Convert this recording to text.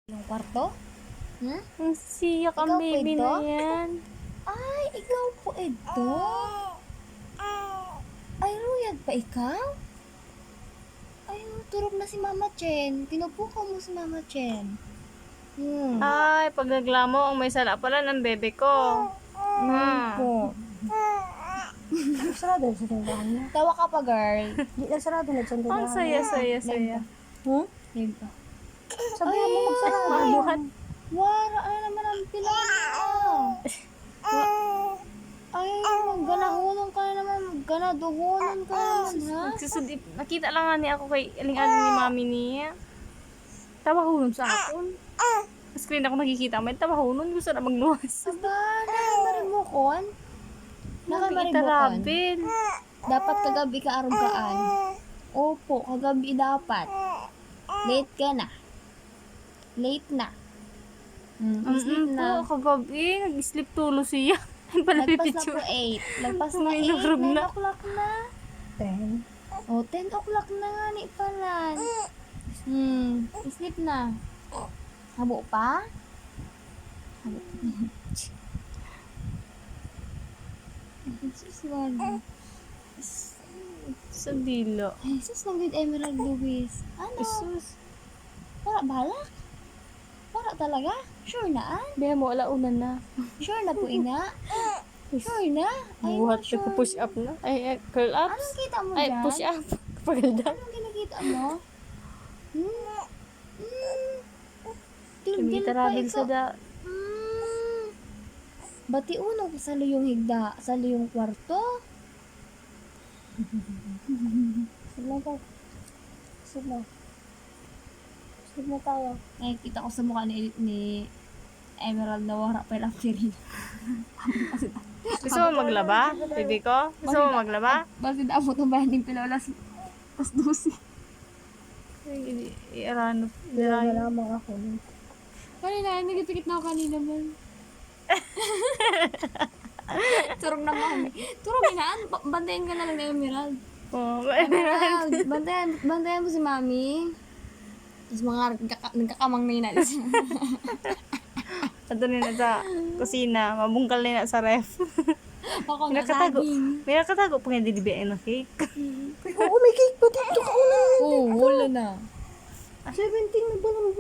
Yung kwarto? Hmm? Ang siyak ang Ikaw baby po na ito? yan. Ay, ikaw po ito? Ay, ruyag pa ikaw? Ay, turog na si Mama Chen. Pinupukaw mo si Mama Chen. Ay, pag naglamo, ang may sala pala ng bebe ko. Po. Sarado sa tindahan niya. Tawa ka pa, girl. Di na sarado na sa tindahan Ang saya. Hmm? Yun pa. Sabihan mo magsarado. Mabuhat. Wala, ano naman ang pilang Ay, magganahunong ka na naman. Maganaduhunan ka na naman, ha? Nagsusudip. Nakita lang nga ni ako kay aling-aling ni mami niya. Tawahulon sa akon. Sa screen ako nakikita. May tawahulon. Gusto na magluwas. Aba, nakamaribukon? Nakamaribukon? Itarabin. Dapat kagabi ka arugaan. Opo, kagabi dapat. Late ka na. Late na. Sleep na. Po, kagabi. Nag-sleep tulo siya. Ay, pala Lagpas na pipicture. po 8. Lagpas na 8. May nagrab 9 na. o'clock na. 10. Oh, 10 o'clock na nga ni palan. Sleep na. Habo pa? Habo pa. Jesus, wala. Sa dilo. Ay, sus, nang good Emerald Lewis. Ano? Jesus. Wala balak? Wala talaga? Sure na, an? Biya mo, alauna na. Sure na po, ina? Sure na? Ay, Buhat sure. ko push up na. Ay, curl ups. Anong kita mo Ay, dyan? push up. Paganda. Anong kinakita mo? Dil-dil pa Tumitarabin ito. sa da. Bati uno sa luyong higda, sa luyong kwarto. Sige na tayo. Sige na. Sige na tayo. Nakikita ko sa mukha ni Emerald na wala pa yung pirin. Gusto mo maglaba? Baby ko? Gusto mo maglaba? Bakit amo to ba yung pilolas? Tapos dusi. I-arano. Wala lamang ako. Kanina, nagipikit na ako kanina man. Turog na mami. Turog inaan. Bantayan ka na lang ni Emerald. Oh, Emerald, bantayan mo si mami. Tapos mga nagkakamang na yun natin. Ato na sa kusina. Mabungkal na sa ref. Ako May na nakatago. saging. May nakatago pa nga dilibian ng cake. Oo, may cake pa dito ka una. Oo, wala na. 17 na ba naman?